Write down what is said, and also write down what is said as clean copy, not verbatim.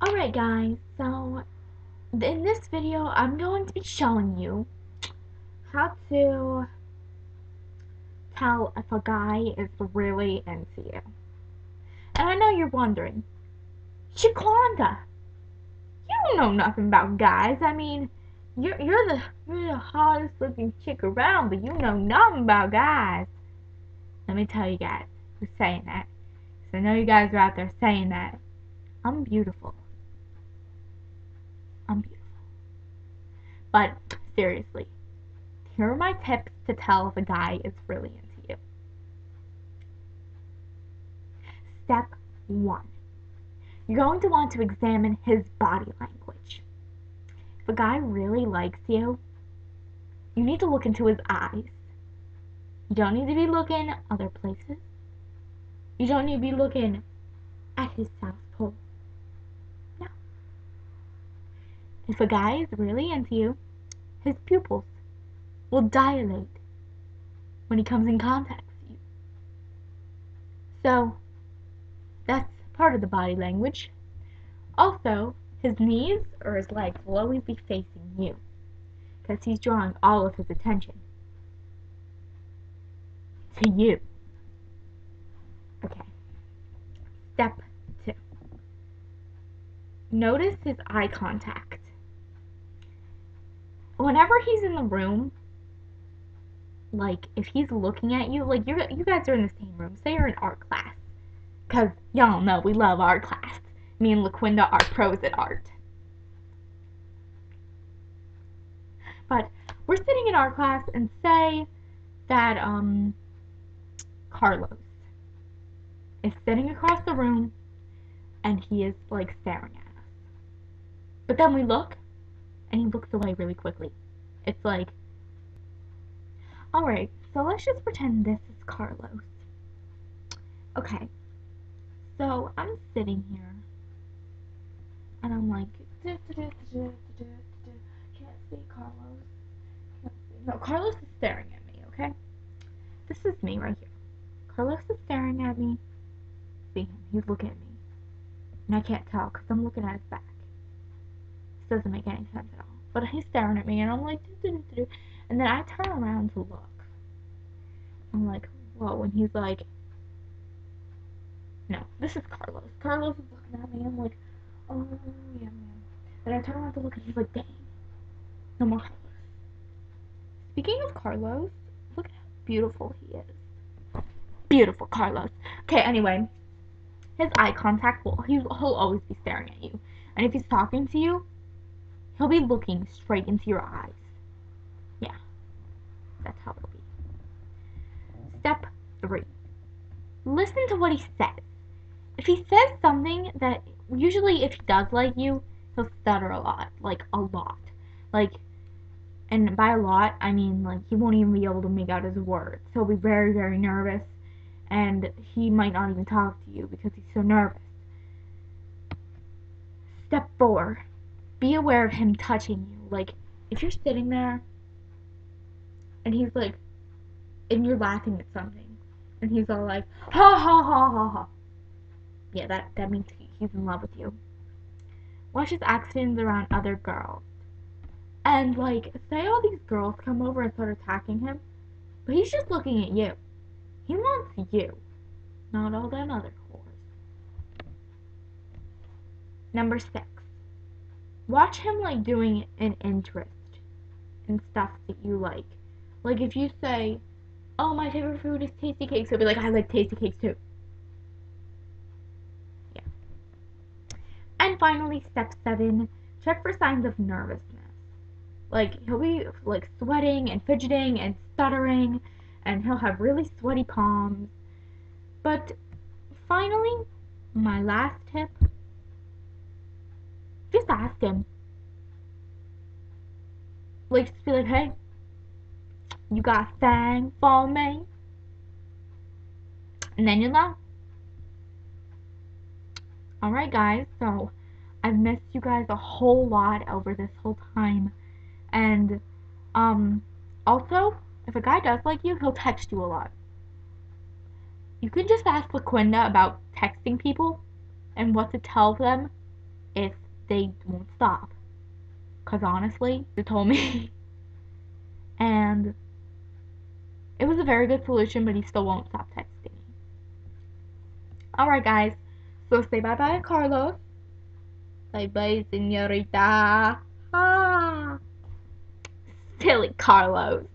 Alright guys, so in this video I'm going to be showing you how to tell if a guy is really into you. And I know you're wondering, Shaquanda, you don't know nothing about guys. I mean, you're the hottest looking chick around, but you know nothing about guys. Let me tell you guys who's saying that. So I know you guys are out there saying that. I'm beautiful. I'm beautiful. But seriously, here are my tips to tell if a guy is really into you. Step 1. You're going to want to examine his body language. If a guy really likes you, you need to look into his eyes. You don't need to be looking other places. You don't need to be looking at his South Pole. No. If a guy is really into you, his pupils will dilate when he comes in contact with you. So, that's part of the body language. Also, his knees or his legs will always be facing you, because he's drawing all of his attention to you. Okay. Step 2. Notice his eye contact. Whenever he's in the room, like if he's looking at you, like you guys are in the same room, say you're in art class, because y'all know we love art class. Me and LaQuinda are pros at art. But we're sitting in art class and say that Carlos is sitting across the room and he is like staring at us. But then we look and he looks away really quickly. It's like, alright, so let's just pretend this is Carlos. Okay, so I'm sitting here and I'm like, can't see Carlos. Can't see. No, Carlos is staring at me, okay? This is me right here. Carlos is staring at me. See him, he's looking at me. And I can't tell because I'm looking at his back. This doesn't make any sense at all. But he's staring at me and I'm like, and then I turn around to look. I'm like, whoa, and he's like, no, this is Carlos. Carlos is looking at me. I'm like, oh, yeah, man. And I turn around to look and he's like, dang, no more Carlos. Speaking of Carlos, look at how beautiful he is. Beautiful Carlos. Okay, anyway, his eye contact, he'll always be staring at you. And if he's talking to you, he'll be looking straight into your eyes. Yeah, that's how it'll be. Step 3. Listen to what he says. If he says something that, usually if he does like you, he'll stutter a lot. Like, a lot. Like, and by a lot, I mean, like, he won't even be able to make out his words. He'll be very, very nervous, and he might not even talk to you because he's so nervous. Step 4. Be aware of him touching you. Like, if you're sitting there, and he's like, and you're laughing at something, and he's all like, ha ha ha ha ha. Yeah, that means he's in love with you. Watch his actions around other girls. And, like, say all these girls come over and start attacking him, but he's just looking at you. He wants you, not all them other whores. Number 6. Watch him, like, doing an interest in stuff that you like. Like, if you say, oh, my favorite food is tasty cakes, he'll be like, I like tasty cakes too. Yeah. And finally, step 7. Check for signs of nervousness. Like, he'll be, like, sweating and fidgeting and stuttering, and he'll have really sweaty palms. But finally, my last tip, just ask him. Like, just be like, hey, you got a thing for me? And then you'll know. Alright, guys, so I've missed you guys a whole lot over this whole time. And, also, if a guy does like you, he'll text you a lot. You can just ask LaQuinda about texting people and what to tell them if they won't stop. Because honestly, they told me. And it was a very good solution, but he still won't stop texting me. Alright, guys. So say bye bye, Carlos. Bye bye, senorita. Ah. Silly Carlos.